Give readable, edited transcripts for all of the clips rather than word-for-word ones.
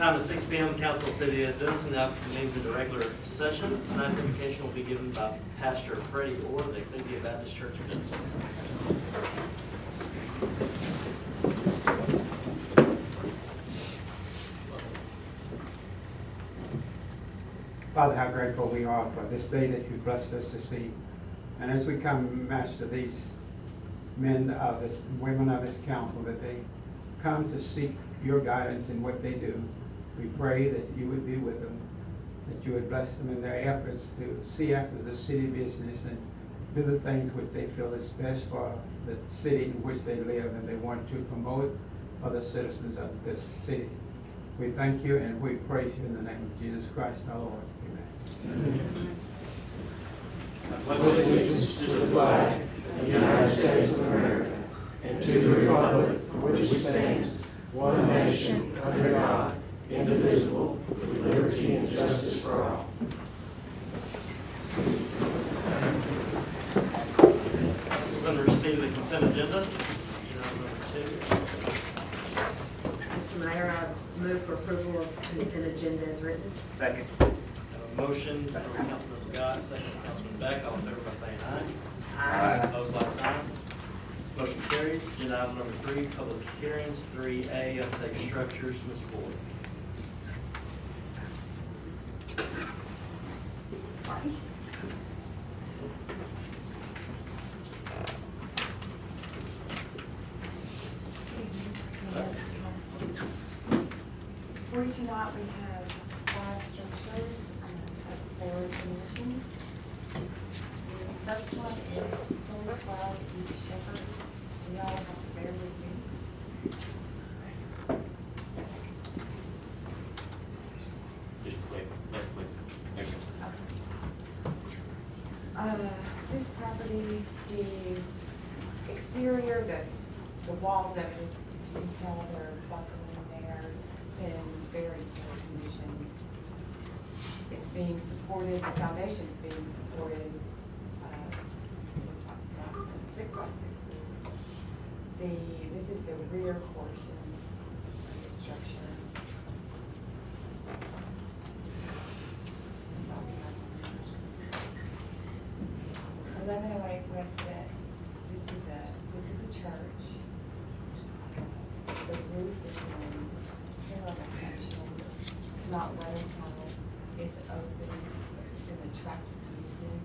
Time is 6 p.m. Council City of Denison now convenes into regular session. Tonight's invocation will be given by Pastor Freddie Orr of the Ecclesia Baptist Church of Denison. Father, how grateful we are for this day that you blessed us to see. And as we come, Master, these men of this, women of this council, that they come to seek your guidance in what they do. We pray that you would be with them, that you would bless them in their efforts to see after the city business and do the things which they feel is best for the city in which they live and they want to promote for the citizens of this city. We thank you and we praise you in the name of Jesus Christ our Lord. Amen. I pledge allegiance to the flag of the United States of America and to the republic for which it stands, one nation, under God, indivisible, with liberty and justice for all. Council's under receipt of the consent agenda. Number 2. Mr. Mayor, I move for approval of the consent agenda as written. Second. I have a motion from Councilmember Gott, second from Councilman Beck. All in favor by saying aye. Aye. Opposed, like sign. Motion carries. Agenda item number 3, public hearings. 3A, unsafe structures. Ms. Floyd. For tonight, we have 5 structures for submission. The first one is 412 East Shepherd. We all have to bear with me. Just click. This property, the exterior, the walls of it, you can tell they're buckling there. It's in very poor condition. It's being supported, the foundation is being supported, 6x6s. This is the rear portion of the structure. 1108 Westgate. This is a church. The roof is in terrible condition. It's not watertight. It's open. It's in the tract pieces.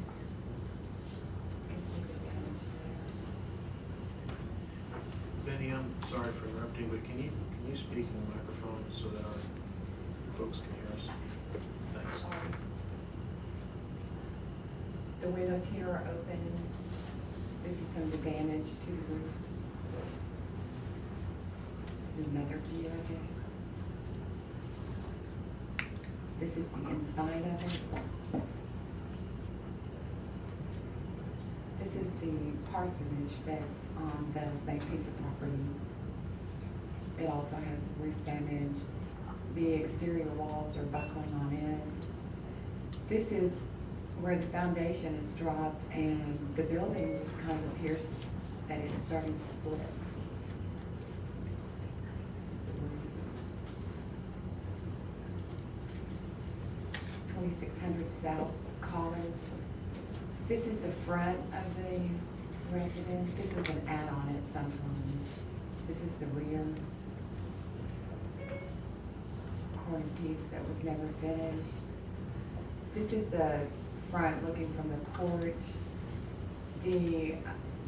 You can see the damage there. Benny, I'm sorry for interrupting, but can you speak in the microphone so that our folks can hear us? Thanks. The windows here are open. This is some of the damage to the roof. Another view of it. This is the inside of it. This is the parsonage that's on the same piece of property. It also has roof damage. The exterior walls are buckling on it. This is where the foundation is dropped and the building just kind of appears that it's starting to split. 2600 South College. This is the front of the residence. This was an add-on at some time. This is the rear corner piece that was never finished. This is the front looking from the porch. The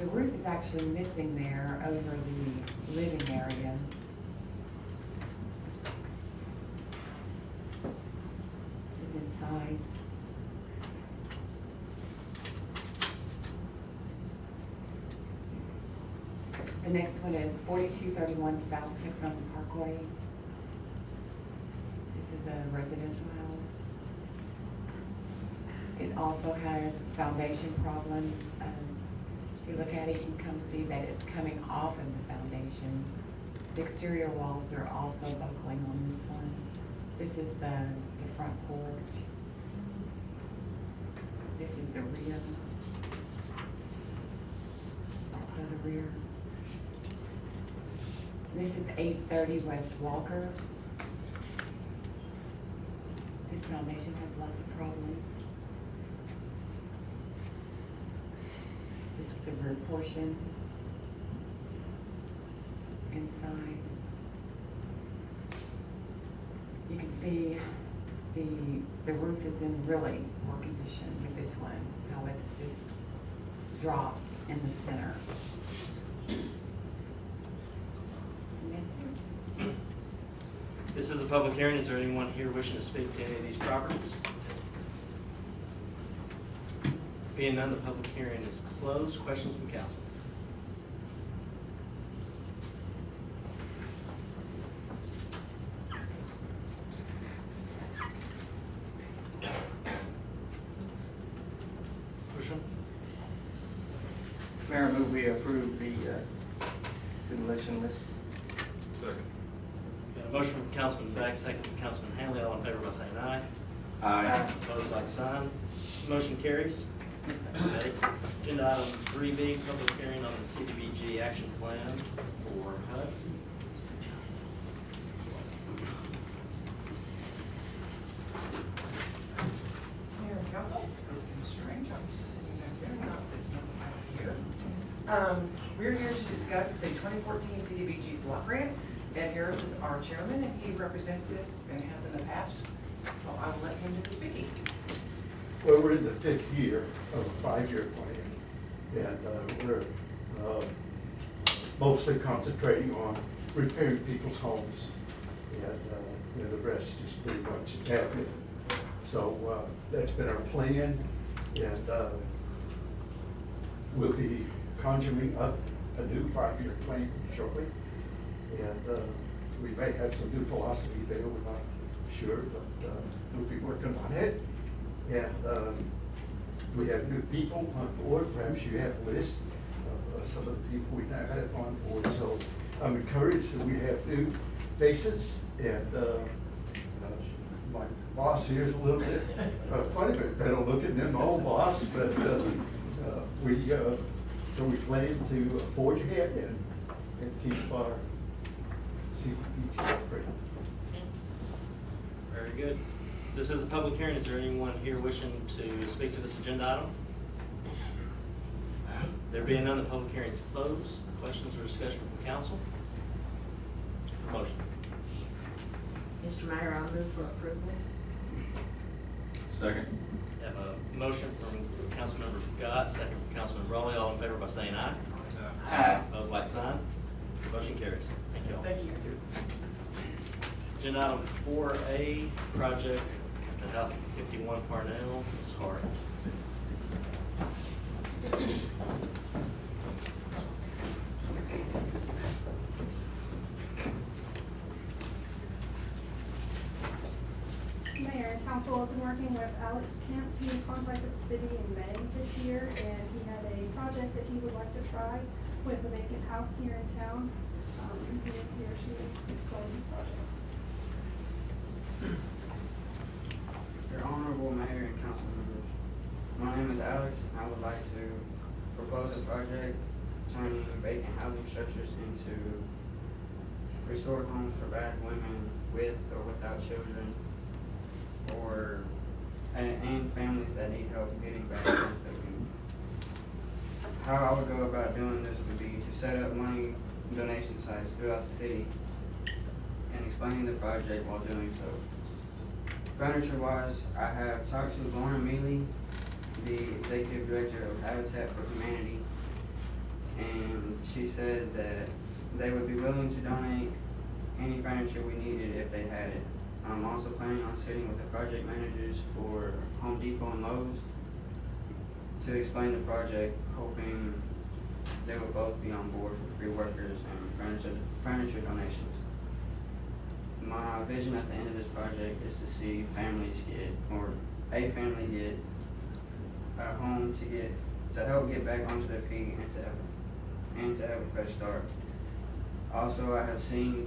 roof is actually missing there over the living area. This is inside. The next one is 4231 South Texon Parkway. This is a residential house. It also has foundation problems. If you look at it, you can come see that it's coming off of the foundation. The exterior walls are also buckling on this one. This is the front porch. This is the rear. Also the rear. This is 830 West Walker. Foundation has lots of problems. This is the rear portion. Inside. You can see the roof is in really poor condition with this one, how it's just dropped in the center. And that's it. This is a public hearing. Is there anyone here wishing to speak to any of these properties? Being none, the public hearing is closed. Questions from council? Motion? Mayor, I move we approve the demolition list. Second. Got a motion from Councilman Beck, second from Councilman Hanley. All in favor by saying aye. Aye. Opposed, like sign. Motion carries. Okay. Agenda item 3B, public hearing on the CDBG action plan for HUD. Mayor and council, this is strange, I'm used to sitting back there, not here. We're here to discuss the 2014 CDBG block grant. Ed Harris is our chairman, and he represents this and has in the past, so I will let him do the speaking. Well, we're in the 5th year of a 5-year plan, and we're mostly concentrating on repairing people's homes, and the rest is pretty much admin. So that's been our plan, and we'll be conjuring up a new 5-year plan shortly, and we may have some new philosophy there, we're not sure, but we'll be working on it. And we have new people on board. Perhaps you have a list of some of the people we now have on board. So I'm encouraged that we have new faces. And my boss here is a little bit, quite a bit better looking than my old boss. But so we plan to forge ahead and keep our CDBG operating. Very good. This is a public hearing. Is there anyone here wishing to speak to this agenda item? There being none, the public hearing is closed. Questions or discussion from council? Motion. Mr. Mayor, I move for approval. Second. We have a motion from Councilmember Gott, second from Councilman Rowley. All in favor by saying aye. Aye. Opposed, like sign. Motion carries. Thank you all. Thank you. Agenda item 4A, project at the house at 51 Parnell, Ms. Hart. Mayor and council, I've been working with Alex Kemp. He contacted the city in May this year, and he had a project that he would like to try with a vacant house here in town. And he is here to explain his project. Your Honorable Mayor and council members, my name is Alex, and I would like to propose a project turning vacant housing structures into restored homes for battered women with or without children, and families that need help getting back into the community. How I would go about doing this would be to set up money donation sites throughout the city and explaining the project while doing so. Furniture-wise, I have talked to Lauren Mealy, the Executive Director of Habitat for Humanity, and she said that they would be willing to donate any furniture we needed if they had it. I'm also planning on sitting with the project managers for Home Depot and Lowe's to explain the project, hoping they will both be on board for free workers and furniture donations. My vision at the end of this project is to see families get, or a family get a home to help get back onto their feet and to have a fresh start. Also, I have seen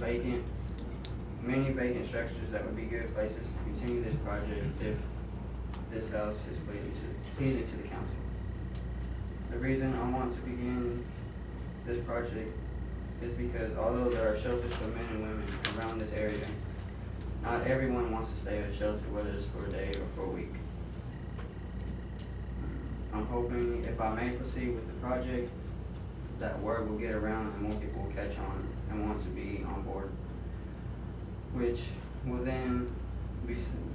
many vacant structures that would be good places to continue this project if this house is pleasing to the council. The reason I want to begin this project is because although there are shelters for men and women around this area, Not everyone wants to stay at a shelter, whether it's for a day or for a week. I'm hoping if I may proceed with the project, that word will get around and more people will catch on and want to be on board, which will then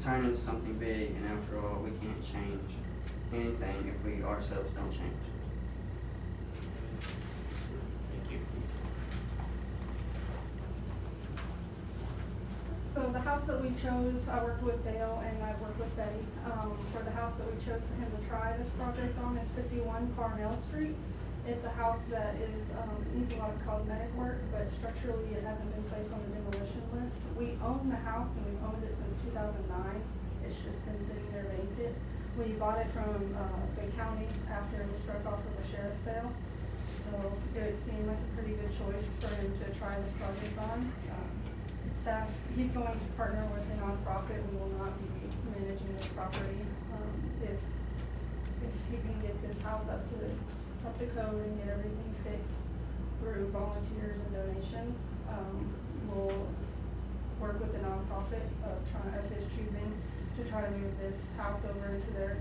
turn into something big, and after all, we can't change anything if we ourselves don't change. Thank you. So the house that we chose, I worked with Dale and I worked with Betty, for the house that we chose for him to try this project on is 51 Parnell Street. It's a house that is, needs a lot of cosmetic work, but structurally it hasn't been placed on the demolition list. We own the house and we've owned it since 2009. It's just been sitting there vacant. We bought it from, the county after it was struck off of a sheriff's sale. So it seemed like a pretty good choice for him to try this project on. Staff, he's going to partner with a nonprofit. We will not be managing this property. If he can get this house up to code and get everything fixed through volunteers and donations, we'll work with the nonprofit of his choosing to try to move this house over into their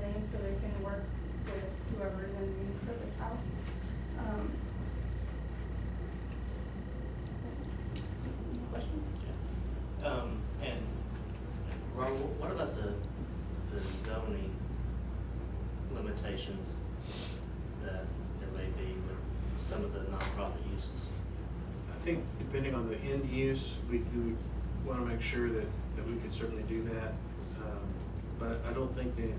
name so they can work with whoever is in need for this house. Questions? And Ron, what about the zoning limitations that there may be with some of the nonprofit uses? I think depending on the end use, we want to make sure that we could certainly do that. But I don't think that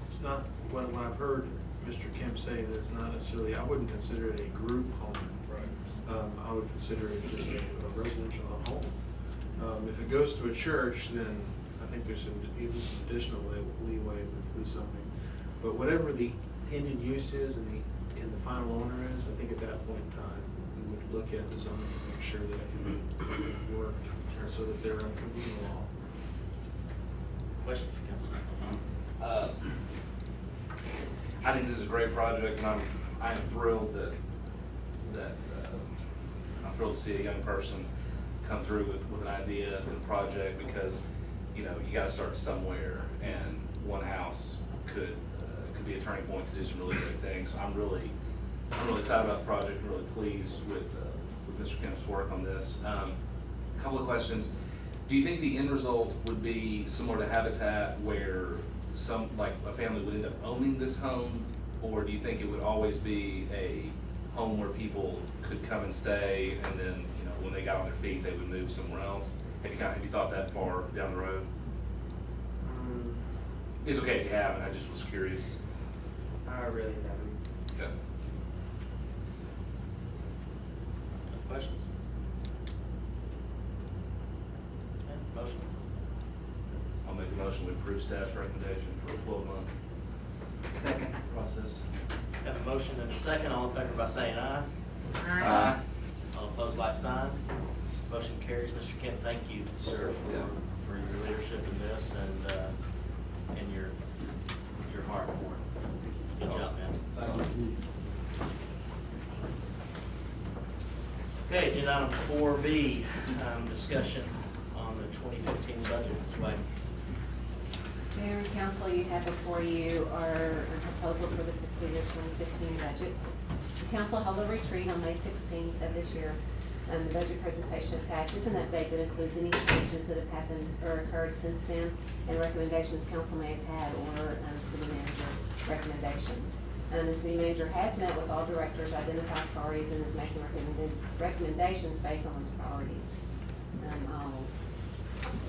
it's not, what I've heard Mr. Kemp say, that it's not necessarily, I wouldn't consider it a group home. Right. I would consider it just a residential home. If it goes to a church, then I think there's some additional leeway with something. But whatever the intended use is and the final owner is, I think at that point in time, we would look at the zoning and make sure that it can work so that they're under the law. Questions for Councilman? I think this is a great project, and I'm thrilled that I'm thrilled to see a young person come through with an idea and a project, because you got to start somewhere, and one house could be a turning point to do some really great things. So I'm really excited about the project. I'm really pleased with Mr. Kemp's work on this. A couple of questions. Do you think the end result would be similar to Habitat, where a family would end up owning this home, or do you think it would always be a home where people could come and stay, and then when they got on their feet they would move somewhere else? Have you thought that far down the road? It's okay if you haven't. I just was curious. I really haven't. Okay. Questions? Yeah, motion? I'll make a motion to approve staff's recommendation for a 12-month Second. process. Have a motion and a second. All in favor by saying aye. Aye. All opposed, like sign. Motion carries. Mr. Kemp, thank you, sir, for your leadership in this and your heart for it. Good job, man. Okay, agenda item 4B, discussion on the 2015 budget. Ms. White. Mayor and council, you have before you our proposal for the fiscal year 2015 budget. The council held a retreat on May 16th of this year. The budget presentation attached is an update that includes any changes that have happened or occurred since then, and recommendations council may have had, or city manager recommendations. The city manager has met with all directors, identified priorities, and is making recommendations based on those priorities. I'll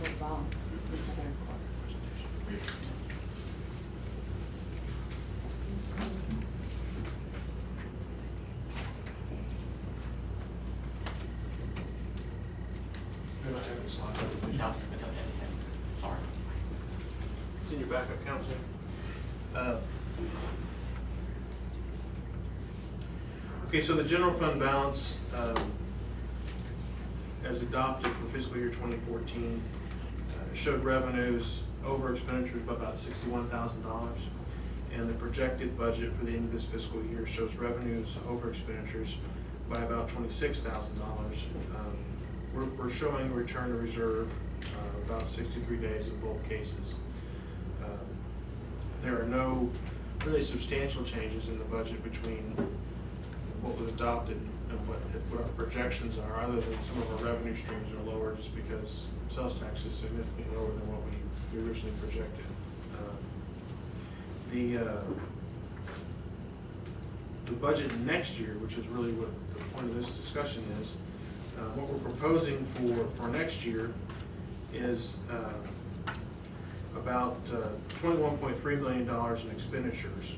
involve Mr. Harris Clark. No, sorry. It's in your backup, Council. Okay, so the general fund balance, as adopted for fiscal year 2014, showed revenues over expenditures by about $61,000. And the projected budget for the end of this fiscal year shows revenues over expenditures by about $26,000, we're showing return to reserve, about 63 days in both cases. There are no really substantial changes in the budget between what was adopted and what our projections are, other than some of our revenue streams are lower just because sales tax is significantly lower than what we originally projected. The budget next year, which is really what the point of this discussion is, what we're proposing for next year is about $21.3 million in expenditures.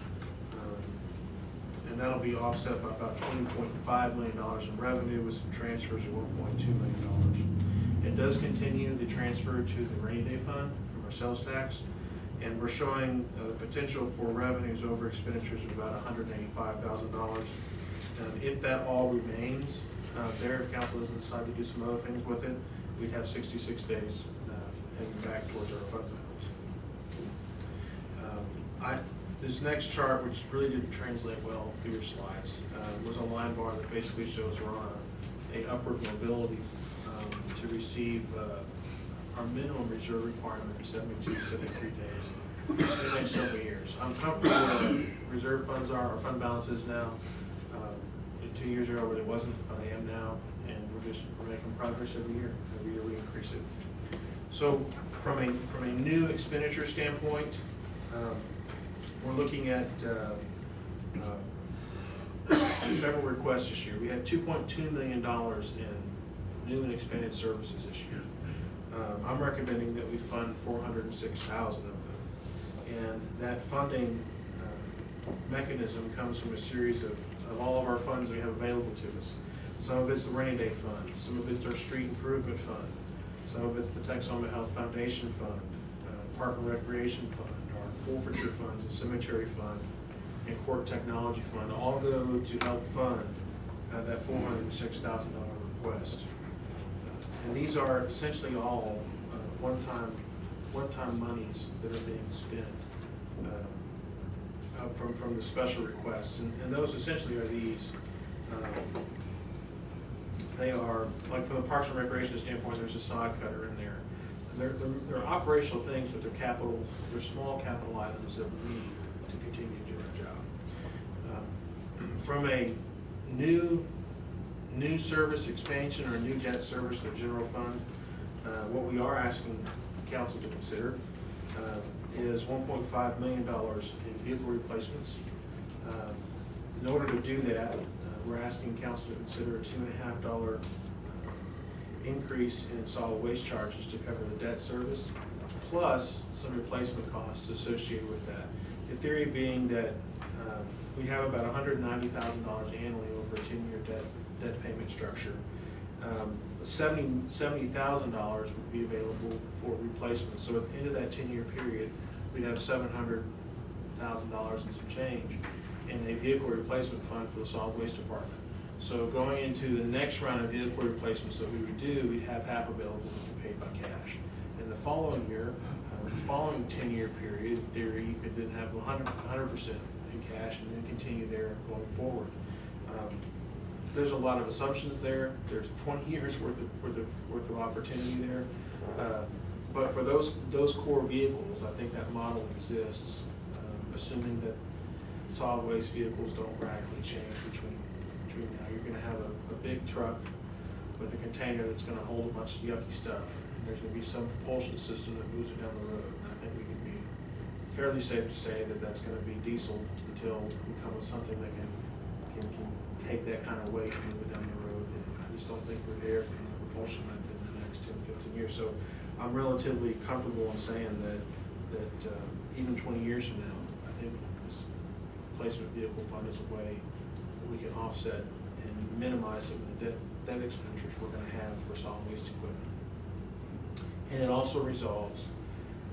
And that'll be offset by about $20.5 million in revenue with some transfers of $1.2 million. It does continue the transfer to the rainy day fund from our sales tax, and we're showing the potential for revenues over expenditures of about $185,000. If that all remains there, if council doesn't decide to do some other things with it, we'd have 66 days heading back towards our fund balance. This next chart, which really didn't translate well through your slides, was a line bar that basically shows we're on a upward mobility to receive our minimum reserve requirement of 72 to 73 days in the next several years. I'm comfortable with where reserve funds are, our fund balance is now. 2 years ago, it wasn't, but I am now, and we're making progress every year. Every year we increase it. So from a new expenditure standpoint, we're looking at several requests this year. We had $2.2 million in new and expanded services this year. I'm recommending that we fund 406,000 of them. And that funding mechanism comes from a series of all of our funds we have available to us. Some of it's the rainy day fund, some of it's our street improvement fund, some of it's the Texoma Health Foundation fund, Park and Recreation fund, our forfeiture funds, the cemetery fund, and court technology fund, all go to help fund that $406,000 request. And these are essentially all one-time monies that are being spent from the special requests, and those essentially are these. They are, like from the Parks and Recreation standpoint, there's a sod cutter in there. They're operational things, but they're small capital items that we need to continue to do our job. From a new service expansion or new debt service to the general fund, what we are asking council to consider is $1.5 million in vehicle replacements. In order to do that, we're asking council to consider a $2.50 increase in solid waste charges to cover the debt service, plus some replacement costs associated with that. The theory being that we have about $190,000 annually over a 10-year debt payment structure. $70,000 would be available for replacement. So at the end of that 10-year period, we'd have $700,000 and some change in a vehicle replacement fund for the solid waste department. So going into the next round of vehicle replacements that we would do, we'd have half available to be paid by cash. In the following year, the following 10-year period, in theory, you could then have 100% in cash and then continue there going forward. There's a lot of assumptions there. There's 20 years worth of opportunity there. But for those core vehicles, I think that model exists, assuming that solid waste vehicles don't radically change between now. You're going to have a big truck with a container that's going to hold a bunch of yucky stuff. And there's going to be some propulsion system that moves it down the road. And I think we can be fairly safe to say that that's going to be diesel until we come with something that can take that kind of weight and move it down the road. And I just don't think we're there from the propulsion method in the next 10, 15 years. So I'm relatively comfortable in saying that even 20 years from now, I think this replacement vehicle fund is a way that we can offset and minimize some of the debt expenditures we're going to have for solid waste equipment. And it also resolves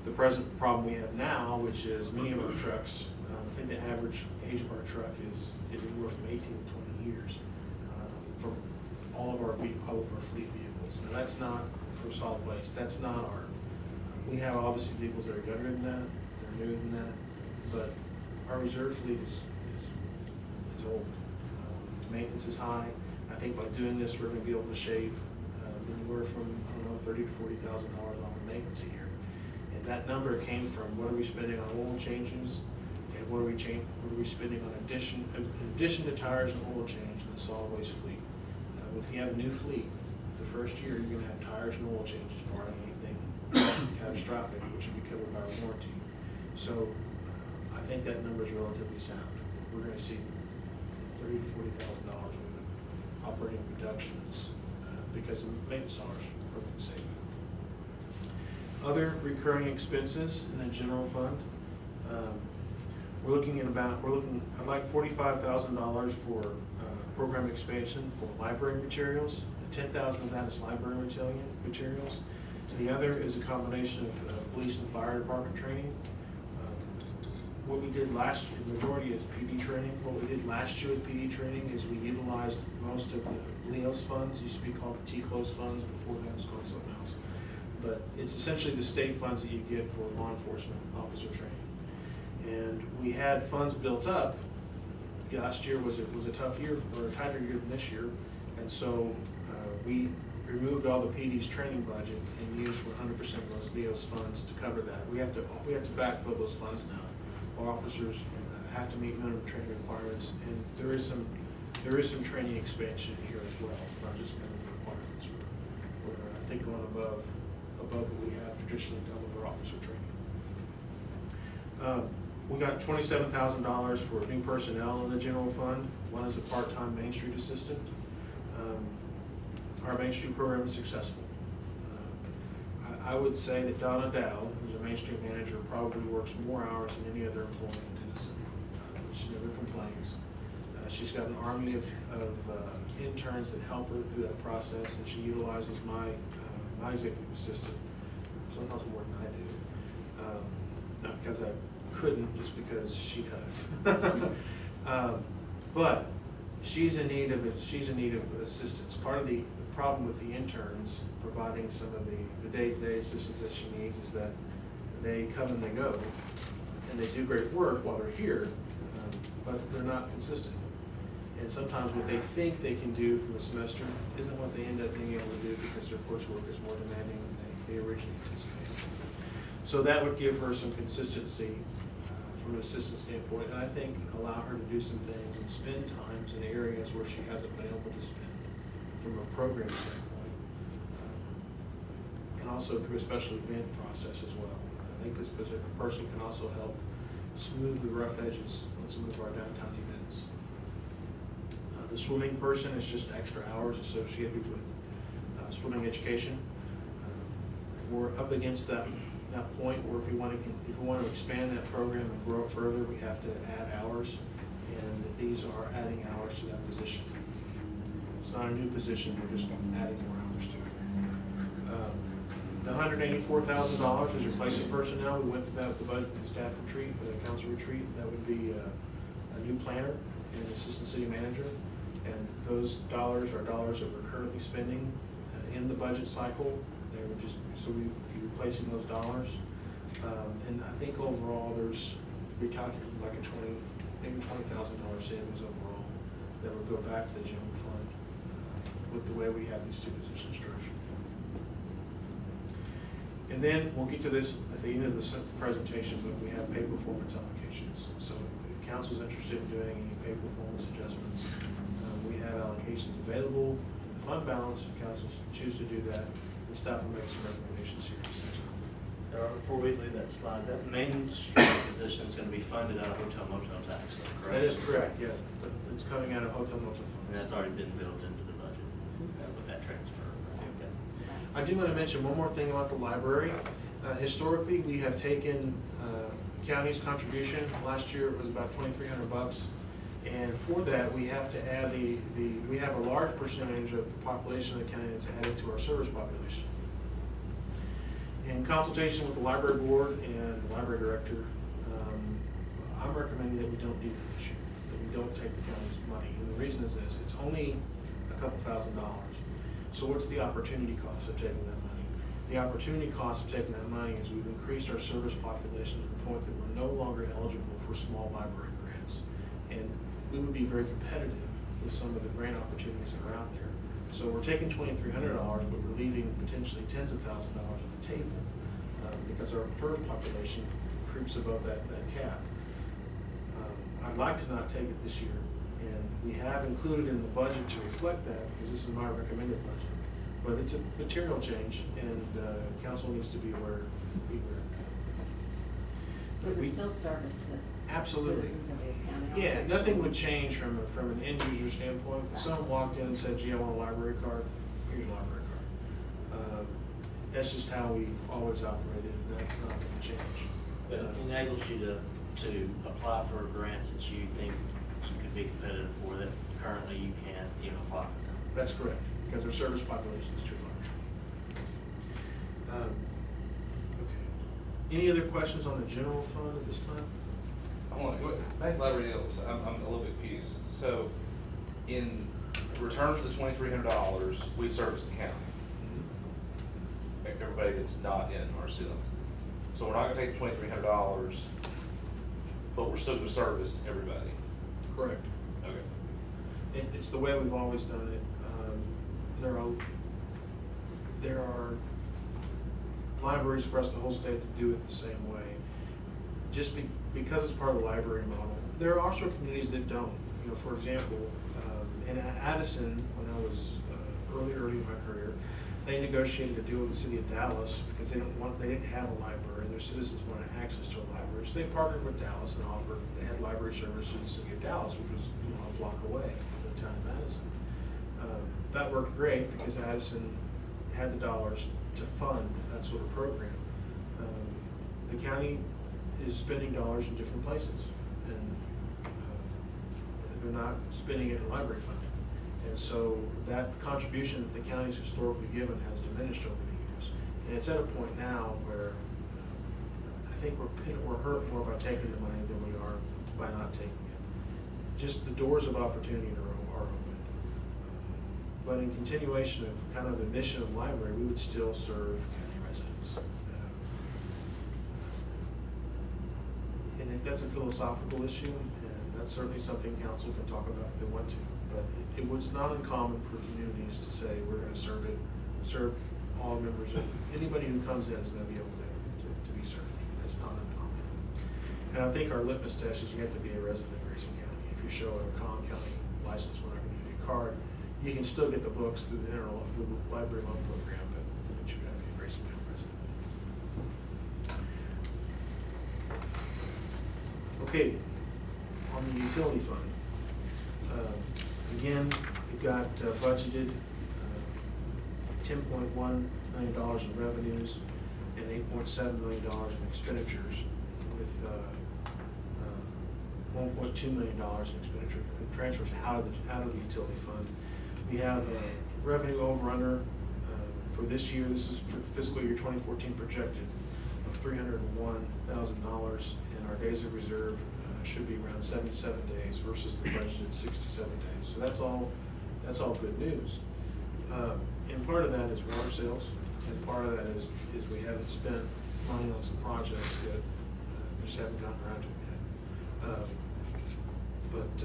the present problem we have now, which is many of our trucks, I think the average age of our truck is anywhere from 18 to 20 years for all of our fleet vehicles. Now that's not for solid waste. That's not our. We have obviously vehicles that are younger than that, they're newer than that, but our reserve fleet is old. Maintenance is high. I think by doing this, we're going to be able to shave anywhere from, I don't know, $30,000 to $40,000 off of maintenance a year. And that number came from what are we spending on oil changes, and what are we spending on in addition to tires and oil change in the solid waste fleet. If you have a new fleet, the first year you're gonna have tires and oil changes, barring anything catastrophic, which will be covered by warranty. So I think that number is relatively sound. We're gonna see $30,000 to $40,000 worth of operating reductions because of maintenance dollars we're going to save. Other recurring expenses in the general fund, I'd like $45,000 for program expansion for library materials. $10,000 of that is library materials. And the other is a combination of police and fire department training. What we did last year, the majority is PD training. What we did last year with PD training is we utilized most of the LEOS funds, used to be called the TCLOS funds, before that it was called something else. But it's essentially the state funds that you get for law enforcement officer training. And we had funds built up. Last year was a tough year, or a tighter year than this year. And so we removed all the PD's training budget and used 100% of those LEOS funds to cover that. We have to backfill those funds now. Our officers have to meet minimum training requirements, and there is some training expansion here as well, not just minimum requirements. We're I think going above what we have traditionally done with our officer training. We got $27,000 for new personnel in the general fund. One is a part-time Main Street assistant. Our Main Street program is successful. I would say that Donna Dow, who's a Main Street manager, probably works more hours than any other employee in Denison. She never complains. She's got an army of interns that help her through that process, and she utilizes my executive assistant sometimes more than I do. Not because I couldn't, just because she does. But she's in need of assistance. Part of the problem with the interns providing some of the day-to-day assistance that she needs is that they come and they go, and they do great work while they're here, but they're not consistent. And sometimes what they think they can do from a semester isn't what they end up being able to do because their coursework is more demanding than they originally anticipated. So that would give her some consistency from an assistant standpoint, and I think allow her to do some things and spend times in areas where she hasn't been able to spend from a program standpoint, and also through a special event process as well. I think this person can also help smooth the rough edges on some of our downtown events. The swimming person is just extra hours associated with swimming education. We're up against that point where if we want to expand that program and grow it further, we have to add hours, and these are adding hours to that position. It's not a new position, we're just adding more hours to it. The $184,000 is replacing personnel. We went through that with the budget and staff retreat, the council retreat. That would be a new planner and an assistant city manager. And those dollars are dollars that we're currently spending in the budget cycle. They were just, so we'd be replacing those dollars. And I think overall we're talking like maybe $20,000 savings overall that would go back to the general fund with the way we have these two positions structured. And then we'll get to this at the end of the presentation, but we have pay performance allocations. So if council's interested in doing any pay performance adjustments, we have allocations available in the fund balance. If council choose to do that, the staff will make some recommendations here. Before we leave that slide, that Main Street position is going to be funded out of hotel motel tax, correct? That is correct, yeah. It's coming out of hotel motel funds. And that's already been built into the budget with that transfer. Okay. I do want to mention one more thing about the library. Historically, we have taken county's contribution. Last year it was about $2,300, and for that we have to add we have a large percentage of the population of the county that's added to our service population. In consultation with the library board and the library director, I'm recommending that we don't do that this year, that we don't take the county's money. And the reason is this: it's only a couple $1,000. So what's the opportunity cost of taking that money? The opportunity cost of taking that money is we've increased our service population to the point that we're no longer eligible for small library grants. And we would be very competitive with some of the grant opportunities that are out there. So we're taking $2,300, but we're leaving potentially tens of thousands of dollars on the table, because our bird population creeps above that cap. I'd like to not take it this year, and we have included in the budget to reflect that, because this is my recommended budget. But it's a material change, and council needs to be aware. We We- would still service the Absolutely. citizens of the county. Yeah, nothing would change from an end user standpoint. If someone walked in and said, gee, I want a library card, here's your library card. That's just how we've always operated, and that's not gonna change. But it enables you to apply for grants that you think you could be competitive for that currently you can't even apply for them. That's correct, because our service population is too large. Okay. Any other questions on the general fund at this time? I want to go back to library deals. I'm a little bit confused. So, in return for the $2,300, we service the county. Everybody that's not in our city limits. So we're not going to take the $2,300, but we're still going to service everybody. Correct. Okay. It's the way we've always done it. There are libraries across the whole state that do it the same way. Just because it's part of the library model. There are also communities that don't. You know, for example, in Addison, when I was early in my career, they negotiated a deal with the city of Dallas because they didn't have a library, and their citizens wanted access to a library. So they partnered with Dallas and they had library service to the city of Dallas, which was a block away from the town of Madison. That worked great because Addison had the dollars to fund that sort of program. The county is spending dollars in different places, and they're not spending it in library funding. And so that contribution that the county's historically given has diminished over the years. And it's at a point now where I think we're hurt more by taking the money than we are by not taking it. Just the doors of opportunity are open. But in continuation of kind of the mission of the library, we would still serve county residents. And that's a philosophical issue, and that's certainly something council can talk about if they want to. But it was not uncommon for communities to say, we're going to serve all members of, anybody who comes in is going to be able to be served. That's not uncommon. And I think our litmus test is you have to be a resident of Grayson County. If you show a Collin County license, we're not going to give you a card. You can still get the books through the library loan program, but you've got to be a Grayson County resident. Okay, on the utility fund. Again, we've got budgeted $10.1 million in revenues and $8.7 million in expenditures, with $1.2 million in expenditure transfers out of the utility fund. We have a revenue over/under for this year. This is for fiscal year 2014 projected of $301,000, and our days of reserve should be around 77 days versus the budgeted 67 days. So that's all good news. And part of that is water sales, and part of that is we haven't spent money on some projects that just haven't gotten around to it yet. But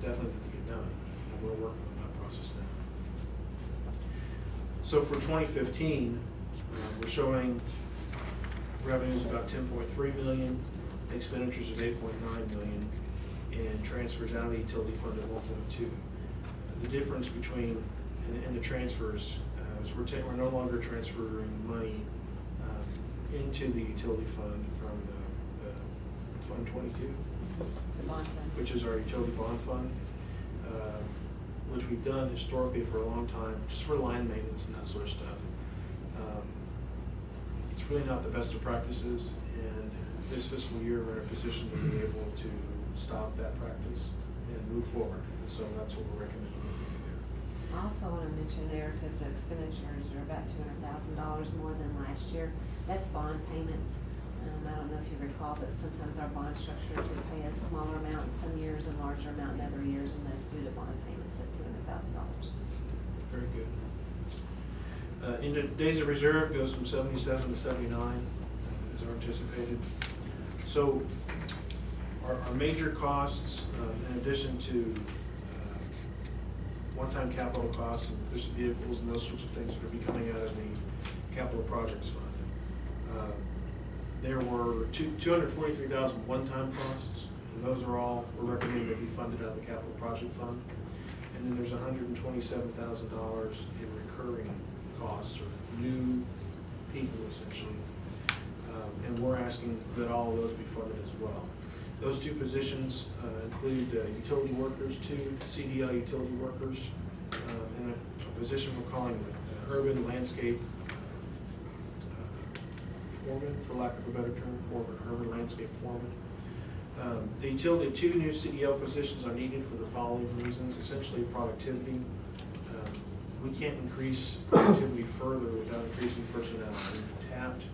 definitely need to get done, and we're working on that process now. So for 2015, we're showing revenues about $10.3 million, expenditures of $8.9 million, and transfers out of the utility fund at 1.2. The difference between and the transfers is we're no longer transferring money into the utility fund from the Fund 22, The bond fund. which is our utility bond fund, which we've done historically for a long time, just for line maintenance and that sort of stuff. It's really not the best of practices, and this fiscal year we're in a position to be able to stop that practice and move forward. And so that's what we're recommending. I also want to mention there, because the expenditures are about $200,000 more than last year. That's bond payments. I don't know if you recall, but sometimes our bond structures, we pay a smaller amount in some years and larger amount in other years, and that's due to bond payments at $200,000. Very good. In the days of reserve goes from 77 to 79, as are anticipated. So our major costs, in addition to one-time capital costs, and there's vehicles and those sorts of things that are be coming out of the capital projects fund. There were 243,000 one-time costs, and those are all, we're recommending to be funded out of the capital project fund. And then there's $127,000 in recurring costs, or new people essentially. And we're asking that all of those be funded as well. Those two positions include utility workers, 2 CDL utility workers, and a position we're calling urban landscape foreman, for lack of a better term, or an urban landscape foreman. The utility, 2 new CDL positions are needed for the following reasons. Essentially, productivity. We can't increase productivity further without increasing personnel. We've tapped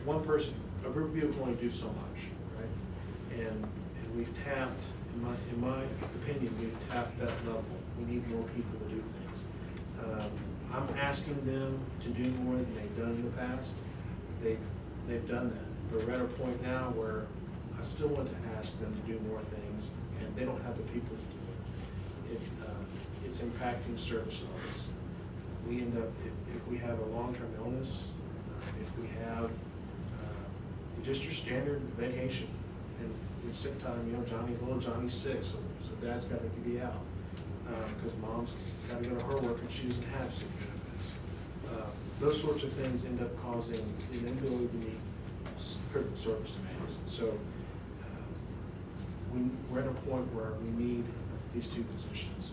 one person. A group of people can only do so much, right? And we've tapped, in my opinion, we've tapped that level. We need more people to do things. I'm asking them to do more than they've done in the past. They've done that. But we're at a point now where I still want to ask them to do more things, and they don't have the people to do it. It's impacting service levels. We end up, if we have a long-term illness, if we have just your standard vacation and sick time, little Johnny's sick, so dad's got to be out because mom's got to go to her work and she doesn't have sick benefits. Those sorts of things end up causing an inability to meet critical service demands. So we're at a point where we need these 2 positions.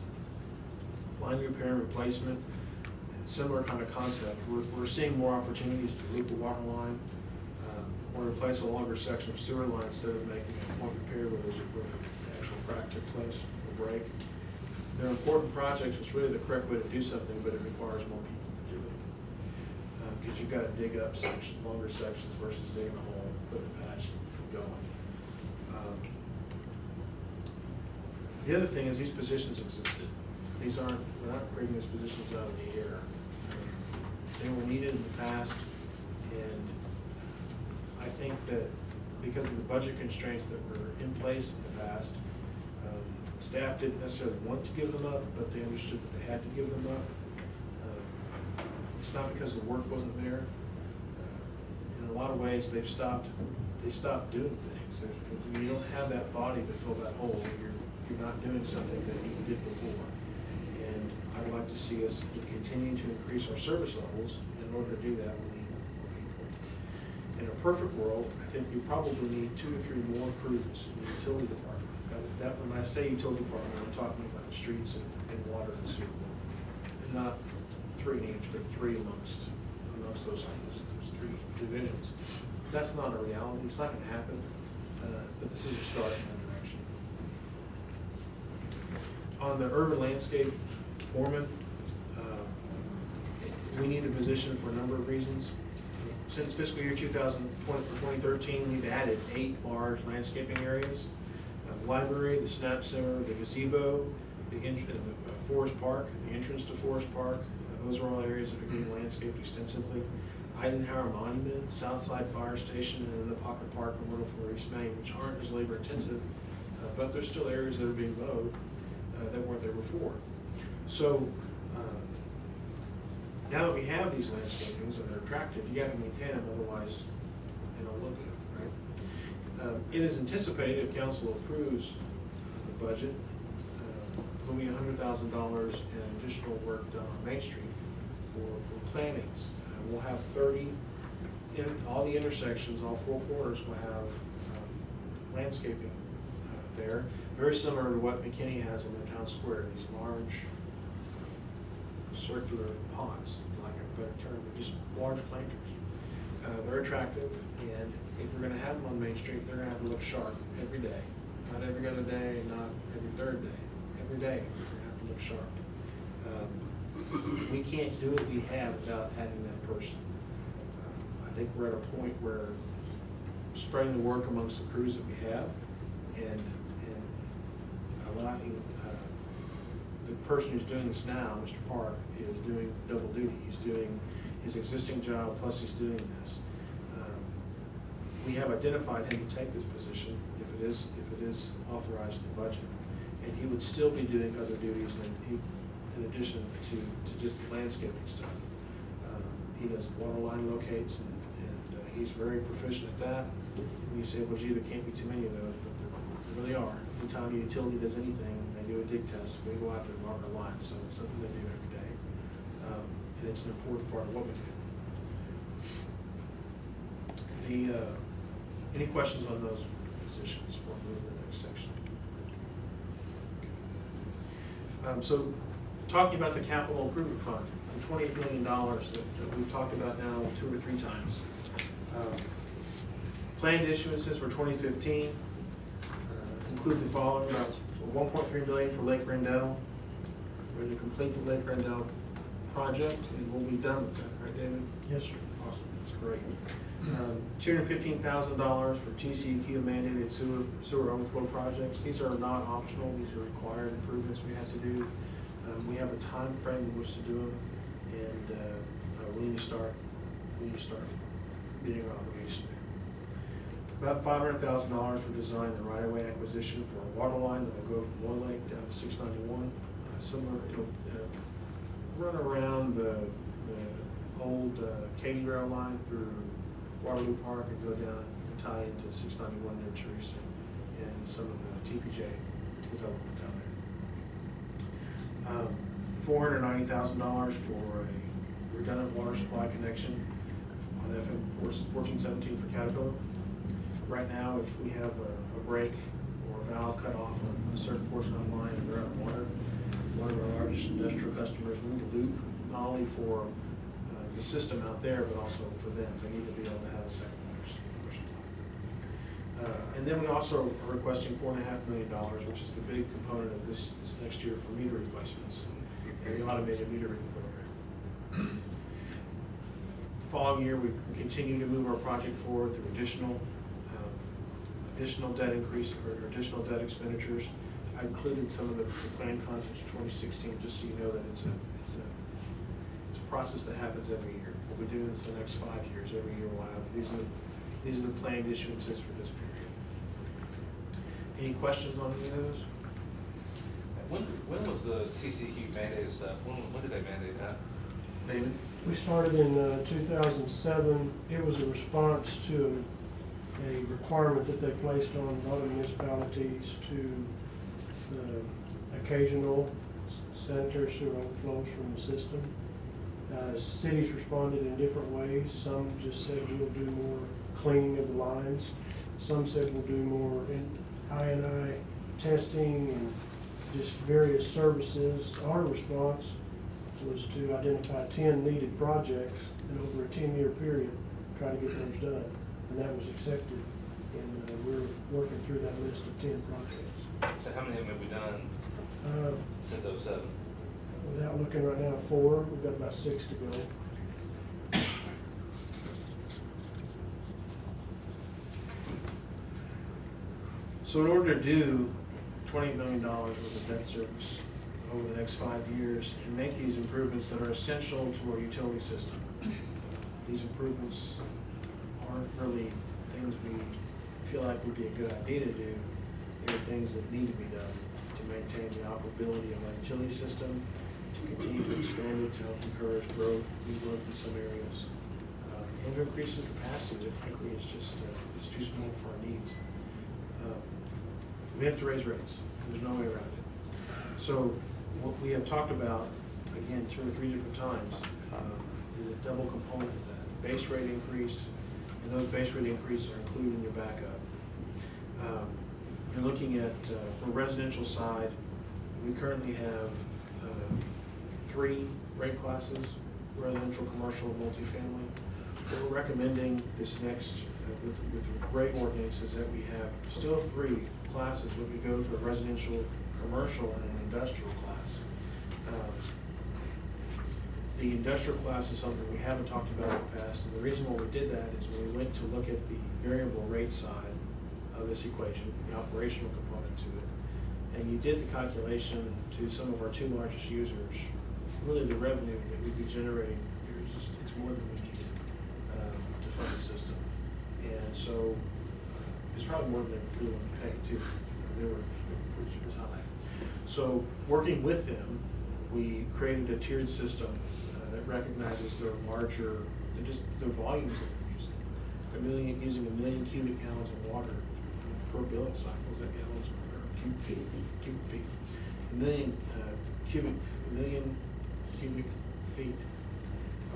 Line repair and replacement, similar kind of concept. We're seeing more opportunities to loop the water line or replace a longer section of sewer line instead of making a point repair where there's an actual crack took place or break. They're important projects. It's really the correct way to do something, but it requires more people to do it. Because you've got to dig up longer sections versus digging a hole, put a patch, and going. The other thing is these positions existed. We're not creating these positions out of the air. They were needed in the past, and I think that because of the budget constraints that were in place in the past, staff didn't necessarily want to give them up, but they understood that they had to give them up. It's not because the work wasn't there. In a lot of ways, they stopped doing things. When you don't have that body to fill that hole, you're not doing something that you did before. And I'd like to see us continue to increase our service levels. In order to do that, we need more people. In a perfect world, I think you probably need 2 or 3 more crews in the utility department. When I say utility department, I'm talking about the streets and water and sewer. And not 3 in each, but 3 amongst those 3 divisions. That's not a reality. It's not going to happen. But this is a start in that direction. On the urban landscape foreman, we need a position for a number of reasons. Since fiscal year 2013, we've added 8 large landscaping areas. The library, the SNAP Center, the gazebo, the Forest Park, the entrance to Forest Park. Those are all areas that are getting landscaped extensively. Eisenhower Monument, Southside Fire Station, and then the Pocket Park and 104 East Main, which aren't as labor intensive, but there's still areas that are being mowed that weren't there before. So now that we have these landscapings and they're attractive, you got to maintain them, otherwise they don't look good, right? It is anticipated if council approves the budget, there'll be $100,000 in additional work done on Main Street for plantings. We'll have 30 in all the intersections, all 4 corners will have landscaping there, very similar to what McKinney has in their town square. These large circular pots, like a better term, but just large planters. They're attractive, and if we're going to have them on Main Street, they're going to have to look sharp every day. Not every other day, not every 3rd day. Every day, they're going to have to look sharp. We can't do what we have without having that person. I think we're at a point where spreading the work amongst the crews that we have and allowing the person who's doing this now, Mr. Park, is doing double duty. He's doing his existing job plus he's doing this. We have identified him to take this position if it is authorized in the budget, and he would still be doing other duties, and in addition to just landscaping stuff. He does water line locates, and he's very proficient at that. And you say, well, gee, there can't be too many of those, but there really are. Anytime a utility does anything, they do a dig test, we go out there and mark our lines, so it's something they do every day. And it's an important part of what we do. Any questions on those positions before we move to the next section? So, talking about the capital improvement fund, the $28 million that we've talked about now 2 or 3 times. Planned issuances for 2015 include the following: about $1.3 billion for Lake Rendell. We're going to complete the Lake Rendell project, and we'll be done with that, right, David? Yes, sir. Awesome, that's great. $215,000 for TCEQ mandated sewer overflow projects. These are not optional; these are required improvements we have to do. We have a time frame in which to do them, and we need to start meeting our obligation there. About $500,000 for design and right-of-way acquisition for a water line that will go from Loy Lake down to 691. Similar, it'll run around the old Katy Rail line through Waterloo Park and go down and tie into 691 near Teresa and some of the TPJ development down there. $490,000 for a redundant water supply connection on FM 1417 for Caterpillar. Right now, if we have a break or a valve cut off on a certain portion of the line and they're out of water, one of our largest industrial customers need to loop, not only for the system out there, but also for them. They need to be able to have a second water supply. And then we also are requesting $4.5 million, which is the big component of this next year for meter replacements and the automated meter reading program. The following year, we continue to move our project forward through additional debt increase or additional debt expenditures. I included some of the planned concepts for 2016, just so you know that it's a process that happens every year. We'll be doing this the next 5 years. Every year we'll have these are the planned issuances for this period. Any questions on any of those? When was the TCQ mandated stuff? When did they mandate that? David? We started in 2007. It was a response to a requirement that they placed on a lot of municipalities to occasional sanitary sewer overflows from the system. Cities responded in different ways. Some just said we'll do more cleaning of the lines. Some said we'll do more I&I testing and just various services. Our response was to identify 10 needed projects and over a 10-year period try to get those done. And that was accepted. And we're working through that list of 10 projects. So how many have we done since 2007? Without looking right now, 4. We've got about 6 to go. So in order to do $20 million worth of debt service over the next 5 years and make these improvements that are essential to our utility system, these improvements aren't really things we feel like would be a good idea to do. They're things that need to be done to maintain the operability of our utility system, to continue to expand it, to help encourage growth, new growth in some areas, and to increase the capacity that frankly is just it's too small for our needs. We have to raise rates. There's no way around it. So what we have talked about, again, 2 or 3 different times, is a double component of that. Base rate increase, and those base rate increases are included in your backup. You're looking at, for residential side, we currently have 3 rate classes, residential, commercial, and multifamily. What we're recommending this next, with the rate ordinance, is that we have still 3 classes when we go to a residential, commercial, and an industrial class. The industrial class is something we haven't talked about in the past, and the reason why we did that is when we went to look at the variable rate side of this equation, the operational component to it, and you did the calculation to some of our 2 largest users, really the revenue that we'd be generating, it's more than we needed to fund the system. And so it's probably more than they really want to pay too. They were, which was high. So working with them, we created a tiered system that recognizes their larger, their volumes that they're using. Using 1 million cubic gallons of water per billing cycle. Is that gallons or cubic feet? Cubic feet. 1 million cubic feet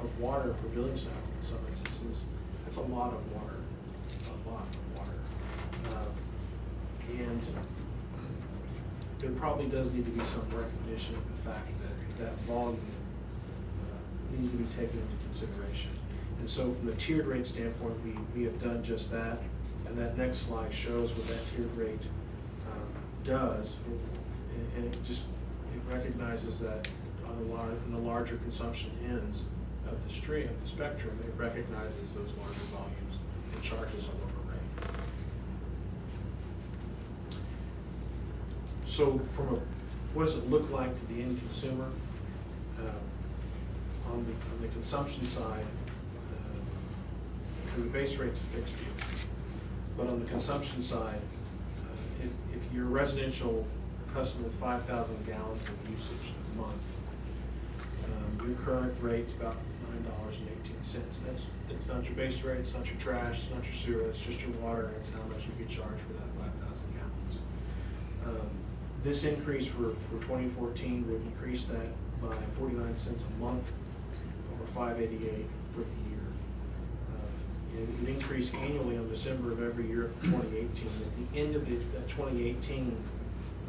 of water per billing cycle in some instances. That's a lot of water. A lot of water. And there probably does need to be some recognition of the fact that that volume needs to be taken into consideration. And so from the tiered rate standpoint, we have done just that. And that next slide shows what that tiered rate does. And it recognizes that on the larger consumption ends of the spectrum, it recognizes those larger volumes and charges a lower rate. So what does it look like to the end consumer? On the consumption side, because the base rate's a fixed fee. But on the consumption side, if you're a residential customer with 5,000 gallons of usage a month, your current rate's about $9.18. That's not your base rate, it's not your trash, it's not your sewer, it's just your water, and it's how much you get charged for that 5,000 gallons. This increase for 2014 would increase that by 49 cents a month, or $5.88 for the year. It would increase annually on December of every year of 2018. At the end of that 2018,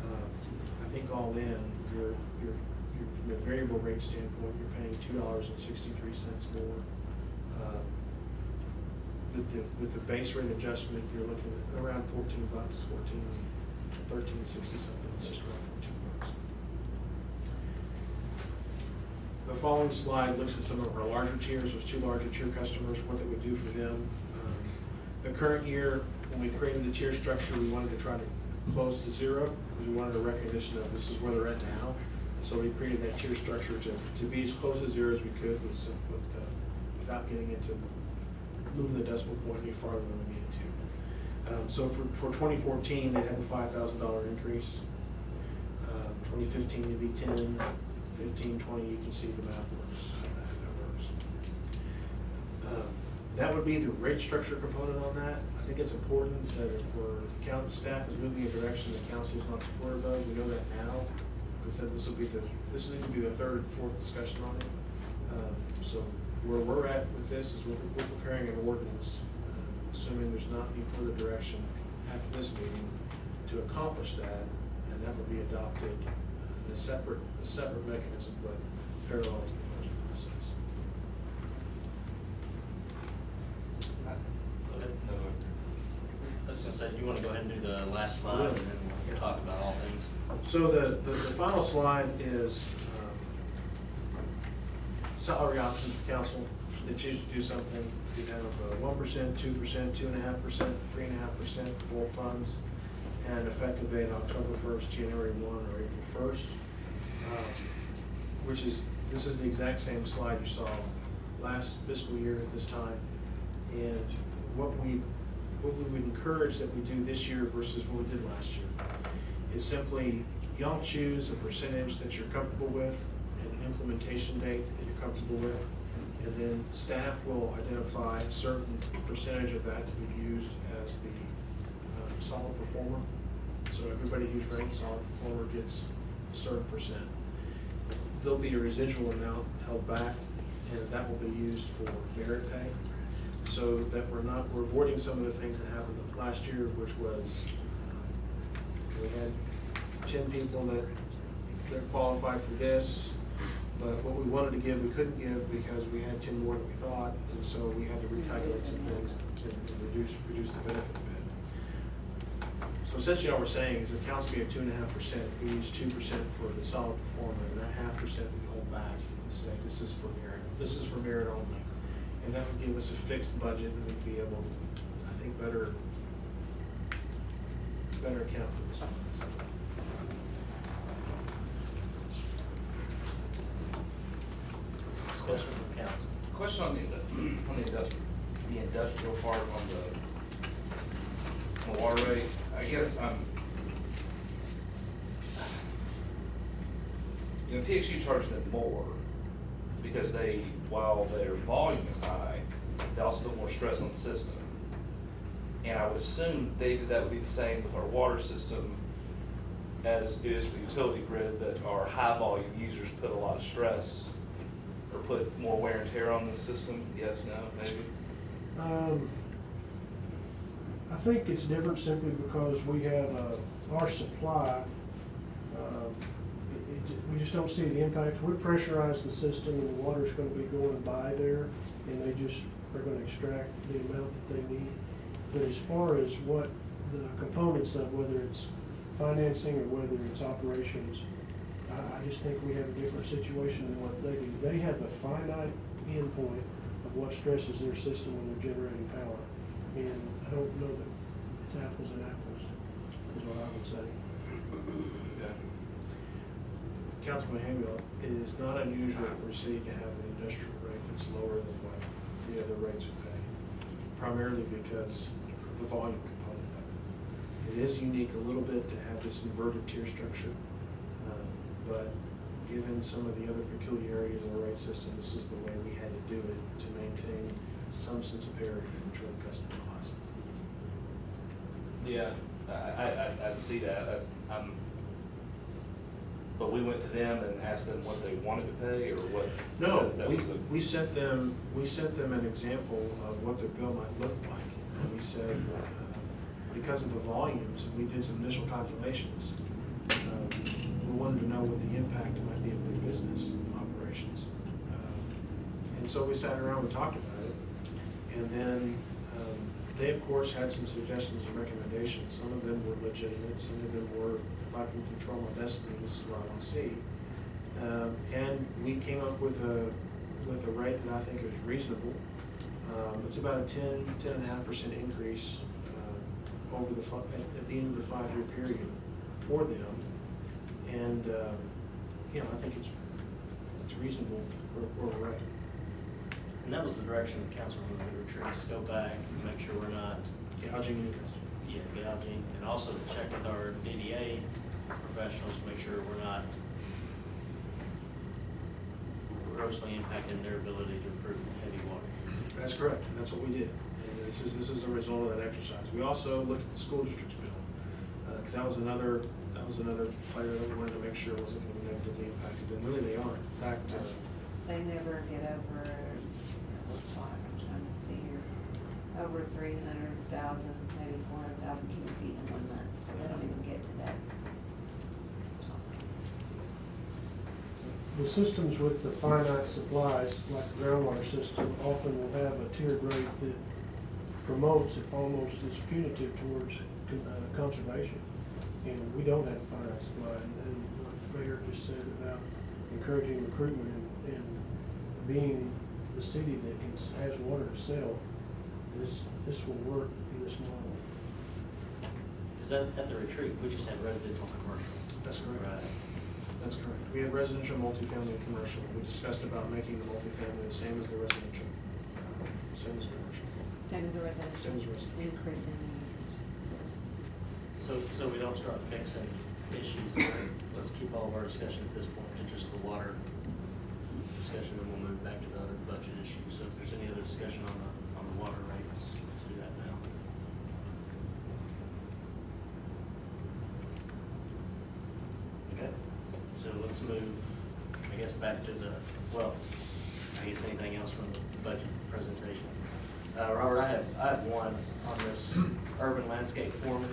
I think all in, you're from a variable rate standpoint, you're paying $2.63 more. With the base rate adjustment, you're looking at around $14, 13.60 something. It's just around $14. The following slide looks at some of our larger tiers, those 2 larger tier customers, what that would do for them. The current year, when we created the tier structure, we wanted to try to close to zero, because we wanted a recognition of this is where they're at now. So we created that tier structure to be as close to zero as we could without getting into moving the decimal point any farther than we needed to. So for 2014, they have a $5,000 increase. 2015 would be 10. 15, 20, you can see the math works, how that works. That would be the rate structure component on that. I think it's important that if the county staff is moving in a direction that council is not supportive of, we know that now. Like I said, this will be the third, fourth discussion on it. So where we're at with this is we're preparing an ordinance, assuming there's not any further direction after this meeting to accomplish that, and that will be adopted in a separate mechanism, but parallel to the budget process. Go ahead. I was gonna say, do you wanna go ahead and do the last slide, and then we'll talk about all things? So the final slide is salary options for council that choose to do something. You have 1%, 2%, 2.5%, 3.5% for both funds, and effective date October 1st, January 1, or April 1st, this is the exact same slide you saw last fiscal year at this time. And what we would encourage that we do this year versus what we did last year is simply y'all choose a percentage that you're comfortable with and an implementation date that you're comfortable with, and then staff will identify a certain percentage of that to be used as the solid performer. So everybody who's ranked solid performer gets a certain percent. There'll be a residual amount held back, and that will be used for merit pay. So that we're avoiding some of the things that happened last year, which was we had 10 people that qualified for this, but what we wanted to give, we couldn't give because we had 10 more than we thought, and so we had to recalculate some things and reduce the benefit a bit. So essentially all we're saying is if council gave 2.5%, we use 2% for the solid performer, and that 0.5% we hold back and say this is for merit only. And that would give us a fixed budget, and we'd be able, I think, better account for this. Discussion from council. Question on the industrial part on the water rate. I guess you know, TXU charges them more because they, while their volume is high, they also put more stress on the system. And I would assume that would be the same with our water system as it is for the utility grid, that our high volume users put a lot of stress or put more wear and tear on the system. Yes, no, maybe? I think it's different simply because we have, our supply, we just don't see the impact. We pressurize the system and the water's gonna be going by there, and they just are gonna extract the amount that they need. But as far as what the components of, whether it's financing or whether it's operations, I just think we have a different situation than what they do. They have a finite endpoint of what stresses their system when they're generating power. And I don't know that it's apples and apples, is what I would say. Okay. Councilman Hamel, it is not unusual for a city to have an industrial rate that's lower than what the other rates would pay, primarily because of the volume component of it. It is unique a little bit to have this inverted tier structure, but given some of the other peculiarities of our rate system, this is the way we had to do it to maintain some sense of parity between customer costs. Yeah, I see that. But we went to them and asked them what they wanted to pay, or what? No, that was the- we sent them an example of what their bill might look like. And we said, because of the volumes, we did some initial calculations. We wanted to know what the impact might be of their business operations. And so we sat around and talked about it. And then they, of course, had some suggestions and recommendations. Some of them were legitimate, some of them were, if I can control my destiny, this is what I want to see. And we came up with a rate that I think is reasonable. It's about a 10.5% increase over at the end of the 5-year period for them. And I think it's reasonable where we're at. And that was the direction of Councilman Retreats, to go back and make sure we're not Gouging any customer. Yeah, gouging, and also to check with our DDA professionals to make sure we're not grossly impacting their ability to improve heavy water. That's correct, and that's what we did. And this is a result of that exercise. We also looked at the school district's bill, because that was another player that we wanted to make sure wasn't going to be negatively impacted, and really they aren't. In fact, They never get over, I'm trying to see here, over 300,000, maybe 400,000 cubic feet in 1 month, so they don't even get to that. The systems with the finite supplies, like the groundwater system, often will have a tiered rate that promotes, if almost is punitive towards conservation. And we don't have a finite supply, and what the mayor just said about encouraging recruitment and being the city that has water to sell, this will work in this model. Because at the retreat, we just had residential and commercial. that's correct. Right. That's correct. We have residential, multifamily, and commercial. We discussed about making the multifamily the same as the residential, same as commercial. Same as a residential. Same as residential. Increase in So we don't start mixing issues. Let's keep all of our discussion at this point to just the water discussion, and we'll move back to the other budget issues. So if there's any other discussion on the water rates, let's do that now. Okay, so let's move, I guess, back to anything else from the budget presentation? Robert, I have one on this urban landscape foreman.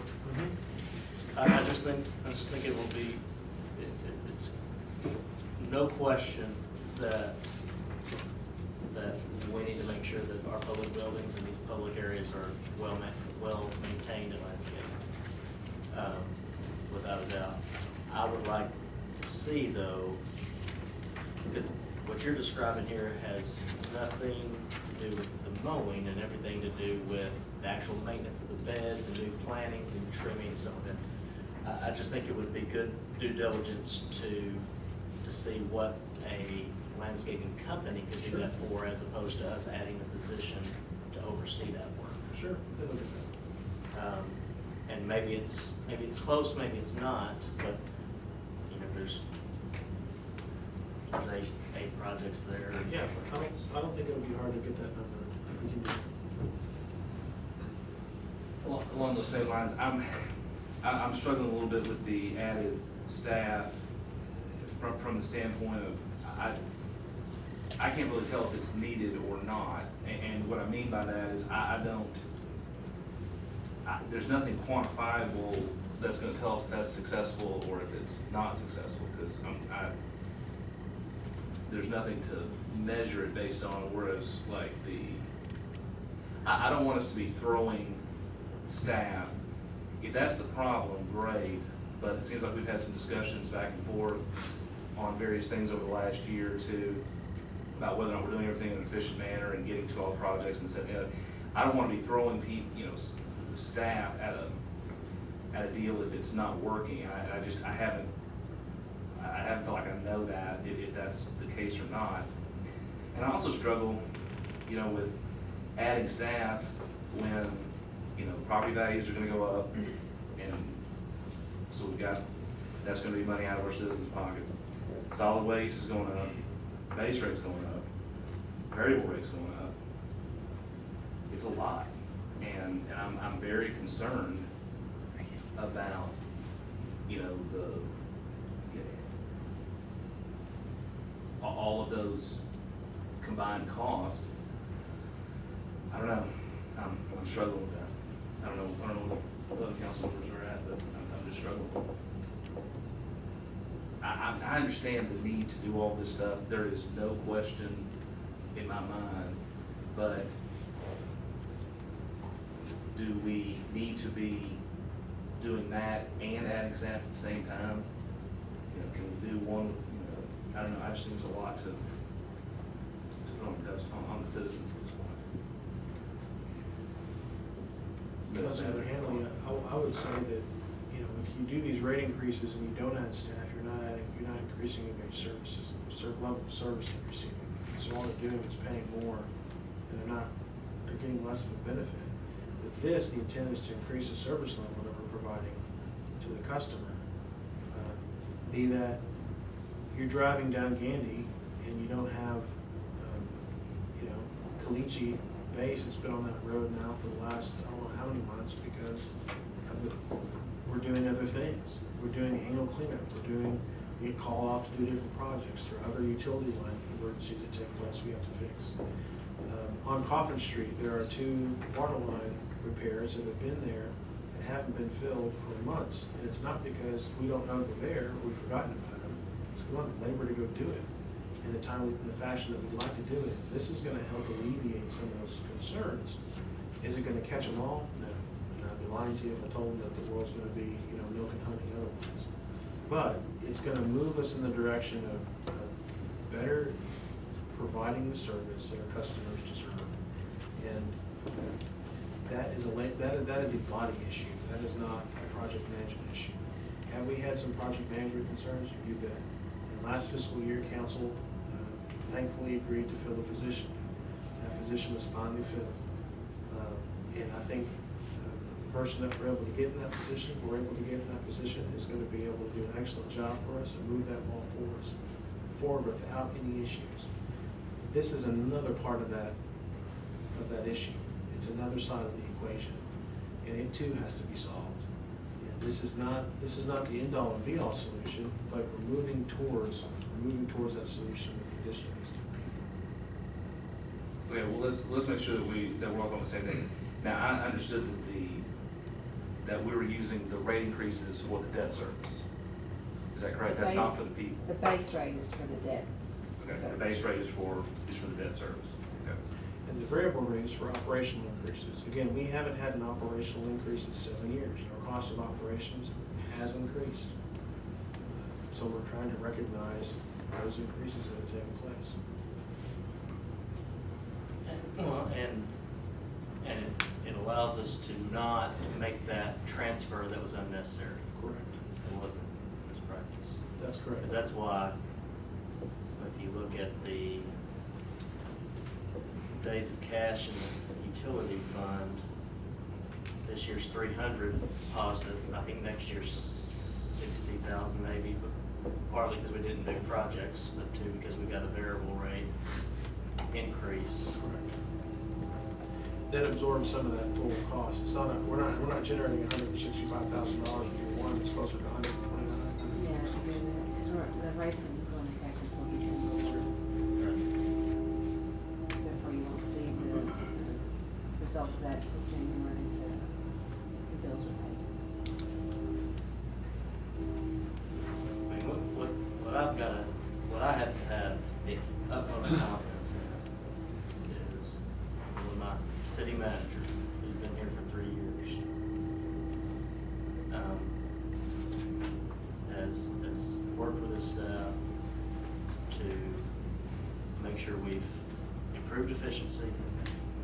I just think it will be, it's no question that we need to make sure that our public buildings and these public areas are well maintained and landscaped, without a doubt. I would like to see, though, because what you're describing here has nothing to do with the mowing and everything to do with the actual maintenance of the beds and new plantings and trimming some of it. I just think it would be good due diligence to see what a landscaping company could do that for, as opposed to us adding a position to oversee that work. Sure. And maybe it's close, maybe it's not, but there's eight projects there. Yeah, I don't think it'll be hard to get that number if we can do it. Along those same lines, I'm struggling a little bit with the added staff from the standpoint of, I can't really tell if it's needed or not. And what I mean by that is there's nothing quantifiable that's gonna tell us if that's successful or if it's not successful, because there's nothing to measure it based on, whereas like I don't want us to be throwing staff. If that's the problem, great, but it seems like we've had some discussions back and forth on various things over the last year or two about whether or not we're doing everything in an efficient manner and getting to all projects and setting it up. I don't want to be throwing staff at a deal if it's not working. I haven't felt like I know that if that's the case or not. And I also struggle, with adding staff when, property values are gonna go up, and so that's gonna be money out of our citizens' pocket. Solid waste is going up, base rate's going up, variable rate's going up. It's a lot, and I'm very concerned about, all of those combined costs. I don't know, I'm struggling with that. I don't know what other council members are at, but I'm just struggling. I understand the need to do all this stuff, there is no question in my mind, but do we need to be doing that and adding staff at the same time? Can we do one, I don't know, I just think it's a lot to put on the citizens at this point. Councilman Hanley, I would say that, if you do these rate increases and you don't add staff, you're not increasing your services, certain level of service they're receiving. So all they're doing is paying more, and they're getting less of a benefit. With this, the intent is to increase the service level that we're providing to the customer. Be that you're driving down Gandy and you don't have, Caliche base has been on that road now for the last, I don't know how many months, because we're doing other things. We're doing annual cleanup. We get called off to do different projects. There are other utility line emergencies that take place we have to fix. On Coffin Street, there are 2 water line repairs that have been there and haven't been filled for months. And it's not because we don't know they're there or we've forgotten about them. It's we want the labor to go do it in the fashion that we'd like to do it. This is gonna help alleviate some of those concerns. Is it gonna catch them all? No. And I'd be lying to you if I told them that the world's gonna be, milk and honey otherwise. But it's gonna move us in the direction of better providing the service that our customers deserve. And that is a body issue. That is not a project management issue. Have we had some project management concerns? You bet. In last fiscal year, council thankfully agreed to fill the position. That position was finally filled. And I think the person that we're able to get in that position, is going to be able to do an excellent job for us and move that ball forward without any issues. This is another part of that issue. It's another side of the equation, and it too has to be solved. And this is not the end all and be all solution, but we're moving towards that solution with the additional things. Okay, well, let's make sure that we're all on the same thing. Now, I understood that we were using the rate increases for the debt service. Is that correct? That's not for the people? The base rate is for the debt. Okay, the service. base rate is for the debt service. Okay. And the variable rate is for operational increases. Again, we haven't had an operational increase in 7 years. Our cost of operations has increased. So we're trying to recognize those increases that have taken place. And it allows us to not make that transfer that was unnecessary. Correct. It wasn't this practice. That's correct. Because that's why, if you look at the days of cash in the utility fund, this year's 300 positive. I think next year's 60,000 maybe, but partly because we didn't do projects, but two, because we got a variable rate increase. That absorbs some of that full cost. It's not, we're not generating $165,000 in year one, it's closer to 129. Yeah, because the rates wouldn't go into effect until December. Therefore, you won't see the result of that until January, the bills are paid. I mean, what I've got to, what I have to have the utmost confidence in is with my city manager, who's been here for 3 years, has worked with his staff to make sure we've improved efficiency,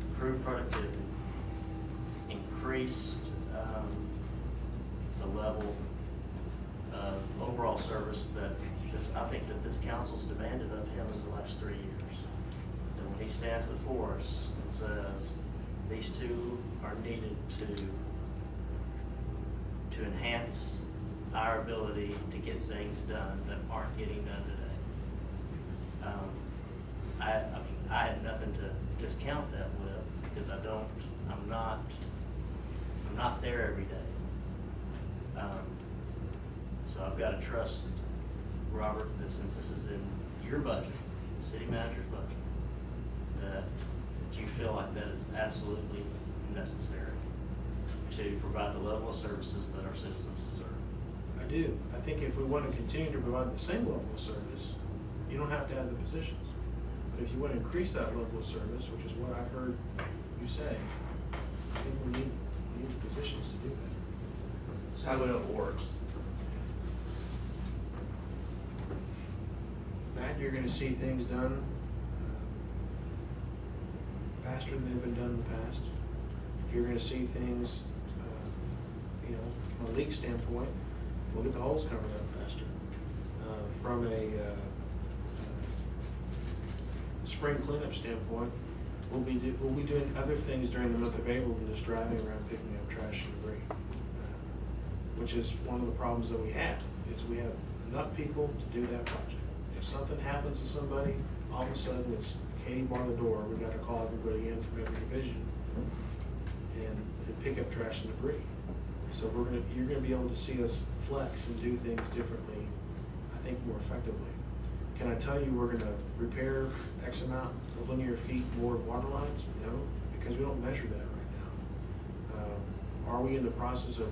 improved productivity, increased the level of overall service that I think that this council's demanded of him in the last 3 years. And when he stands before us and says, these two are needed to enhance our ability to get things done that aren't getting done today. I had nothing to discount that with, because I'm not there every day. So I've got to trust, Robert, that since this is in your budget, the city manager's budget, that you feel like that is absolutely necessary to provide the level of services that our citizens deserve. I do. I think if we want to continue to provide the same level of service, you don't have to add the positions. But if you want to increase that level of service, which is what I've heard you say, I think we need the positions to do that. So how do we know if it works? That you're going to see things done faster than they've been done in the past. You're going to see things, from a leak standpoint, we'll get the holes covered up faster. From a spring cleanup standpoint, we'll be doing other things during the month of April than just driving around picking up trash and debris, which is one of the problems that we have, is we have enough people to do that project. If something happens to somebody, all of a sudden it's Katie bar the door, we got to call everybody in from every division and pick up trash and debris. So you're gonna be able to see us flex and do things differently, I think more effectively. Can I tell you we're gonna repair X amount of linear feet more water lines? No, because we don't measure that right now. Are we in the process of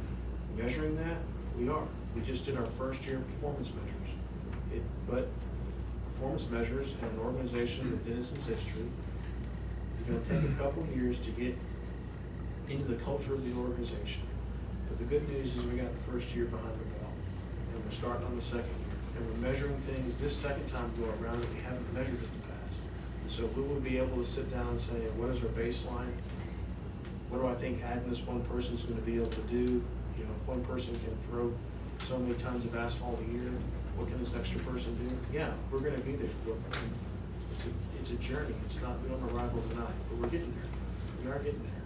measuring that? We are. We just did our first year performance measures. But performance measures in an organization with Denison's history is going to take a couple of years to get into the culture of the organization. But the good news is we got the first year behind the belt, and we're starting on the second year. And we're measuring things this second time go around that we haven't measured in the past. And so we will be able to sit down and say, what is our baseline? What do I think adding this one person is going to be able to do? If one person can throw so many tons of asphalt a year, what can this extra person do? Yeah, we're going to be there. It's a journey. It's not, we don't arrive overnight, but we're getting there. We are getting there.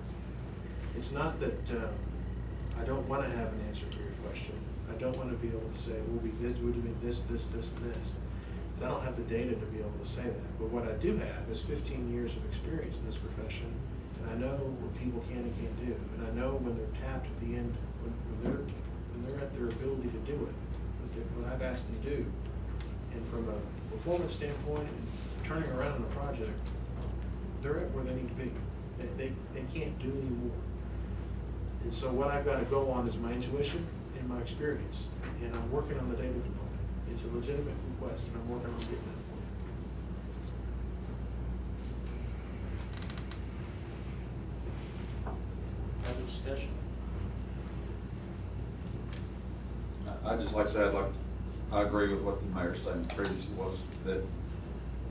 It's not that I don't want to have an answer for your question. I don't want to be able to say, we'll be this, we're doing this, and this. Because I don't have the data to be able to say that. But what I do have is 15 years of experience in this profession, and I know what people can and can't do. And I know when they're tapped at the end, when they're at their ability to do it, what I've asked them to do. And from a performance standpoint and turning around a project, they're at where they need to be. They can't do any more. And so what I've got to go on is my intuition and my experience. And I'm working on the data component. It's a legitimate request, and I'm working on getting that for you. Other discussion? I'd just like to say, I agree with what the mayor statement previously was, that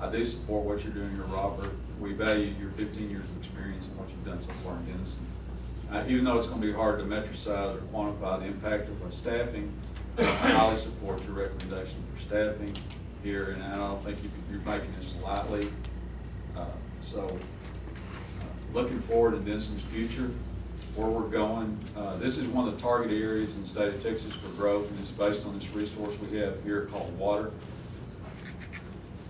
I do support what you're doing here, Robert. We value your 15 years of experience and what you've done so far in Denison. Even though it's going to be hard to metricize or quantify the impact of our staffing, I highly support your recommendation for staffing here, and I don't think you're making this lightly. Looking forward to Denison's future, where we're going. This is one of the target areas in the state of Texas for growth, and it's based on this resource we have here called water.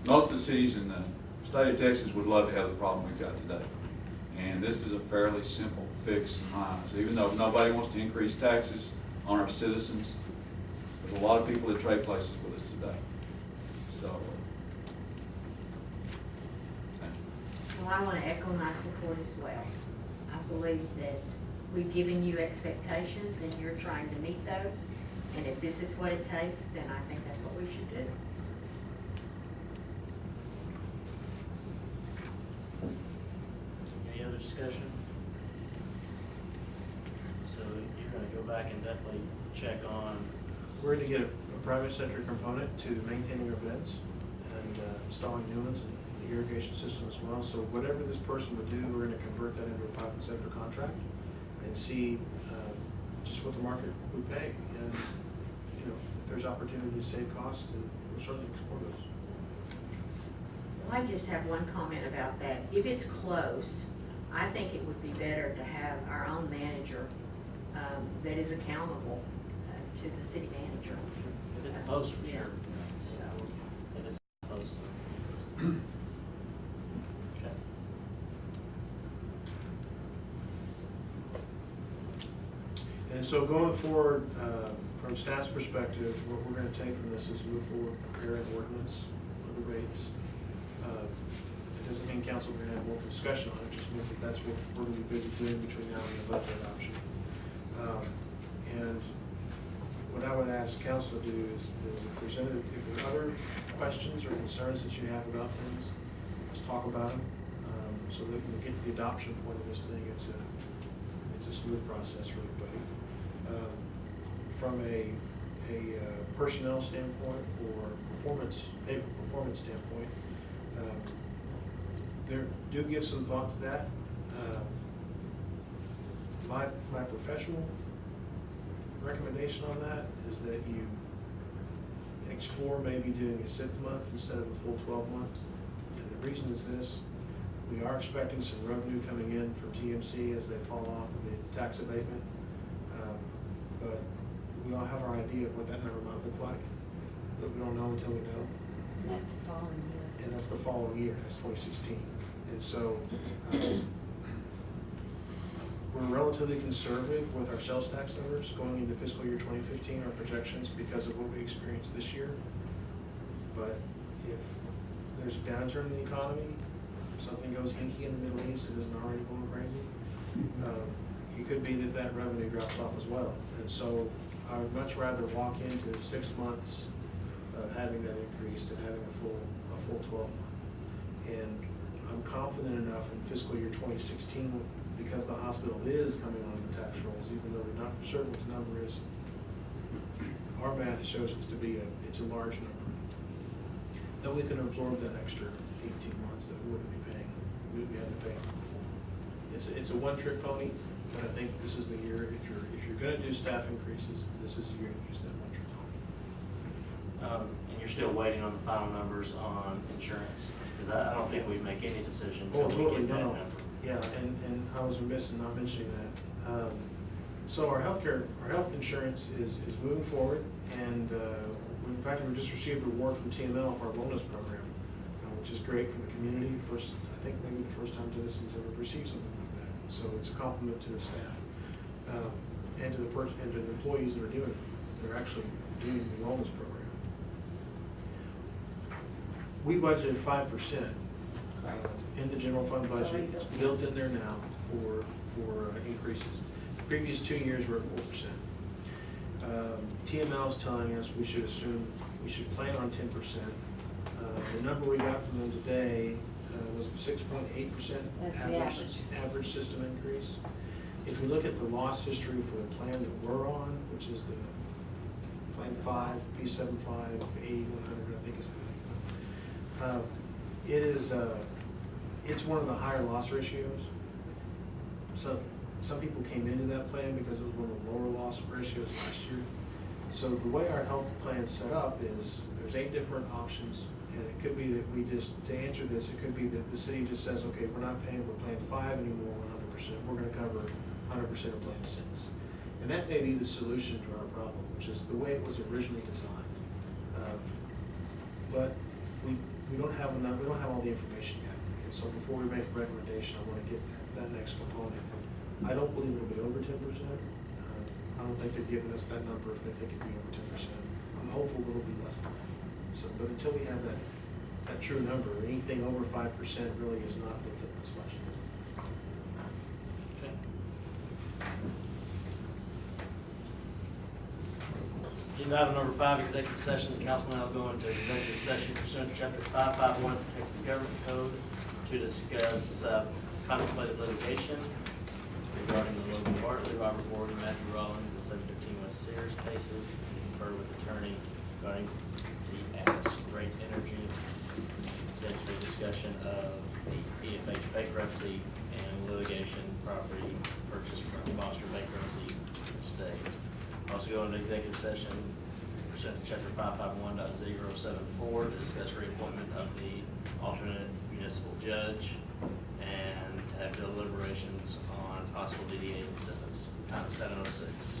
Most of the cities in the state of Texas would love to have the problem we've got today. And this is a fairly simple fix in my eyes. Even though nobody wants to increase taxes on our citizens, there's a lot of people that trade places with us today. So, thank you. Well, I want to echo my support as well. I believe that we've given you expectations and you're trying to meet those. And if this is what it takes, then I think that's what we should do. Any other discussion? So you're gonna go back and definitely check on, We're going to get a private sector component to maintaining our beds and installing new ones in the irrigation system as well. So whatever this person would do, we're going to convert that into a private sector contract and see just what the market would pay. And, you know, if there's opportunity to save costs, then we'll certainly explore those. Well, I just have one comment about that. If it's close, I think it would be better to have our own manager that is accountable to the city manager. if it's close, for Yeah. sure. So, If it's close, then. Okay. And so going forward, from staff's perspective, what we're going to take from this is move forward, prepare an ordinance for the rates. It doesn't mean council we're going to have more discussion on it, just means that that's what we're going to be busy doing between now and the budget adoption. And what I would ask council to do is if there's other questions or concerns that you have about things, let's talk about them, so that when we get to the adoption point of this thing, it's a smooth process for everybody. From a personnel standpoint or pay performance standpoint, do give some thought to that. My professional recommendation on that is that you explore maybe doing a 6 month instead of a full 12 month. And the reason is this: we are expecting some revenue coming in from TMC as they fall off of the tax abatement, but we all have our idea of what that number might look like, but we don't know until we know. And that's the following year. And that's the following year, that's 2016. And so we're relatively conservative with our sales tax numbers going into fiscal year 2015, our projections, because of what we experienced this year. But if there's a downturn in the economy, something goes hinky in the Middle East that isn't already going crazy, it could be that revenue drops off as well. And so I would much rather walk into 6 months of having that increase than having a full 12 month. And I'm confident enough in fiscal year 2016, because the hospital is coming on the tax rolls, even though we're not for certain what the number is. Our math shows it to be it's a large number. That we can absorb that extra 18 months that we wouldn't be paying. We had to pay for before. It's a one-trick pony, but I think this is the year. If you're going to do staff increases, this is the year to use that one-trick pony. And you're still waiting on the final numbers on insurance? Because I don't think we make any decision until we get that number. Yeah, and I was remiss in not mentioning that. So our health insurance is moving forward, and in fact, we just received an award from TML for our wellness program, which is great for the community. I think maybe the first time Denison's ever received something like that. So it's a compliment to the staff and to the employees that are doing it. They're actually doing the wellness program. We budgeted 5%. In the general fund budget, it's built in there now for increases. The previous 2 years were at 4%. TML is telling us we should plan on 10%. The number we got from them today was 6.8% That's the average. average system increase. If we look at the loss history for the plan that we're on, which is the Plan 5, P75, 8100, I think is the it's one of the higher loss ratios. So some people came into that plan because it was one of the lower loss ratios last year. So the way our health plan is set up is there's 8 different options, and it could be that to answer this, it could be that the city just says, okay, we're not paying for Plan 5 anymore 100%. We're going to cover 100% of Plan 6. And that may be the solution to our problem, which is the way it was originally designed. But we don't have enough, we don't have all the information yet. And so before we make a recommendation, I want to get that next component. I don't believe it'll be over 10%. I don't think they've given us that number if they think it'd be over 10%. I'm hopeful it'll be less than that. So, but until we have that true number, anything over 5% really is not looked at this much. Okay. Agenda item number 5, executive session. The council now go into executive session pursuant to chapter 551 of the Texas Government Code to discuss contemplated litigation regarding the Logan Bartley, Robert Morgan, Matthew Rollins, and 715 West Sears cases, and confer with attorney regarding the Atlas Great Energy, potential discussion of the EFH bankruptcy and litigation property purchased from Foster bankruptcy estate. Also go into executive session pursuant to chapter 551.074 to discuss reappointment of the alternate municipal judge and to have deliberations on possible DDA incentives. Time is 7:06.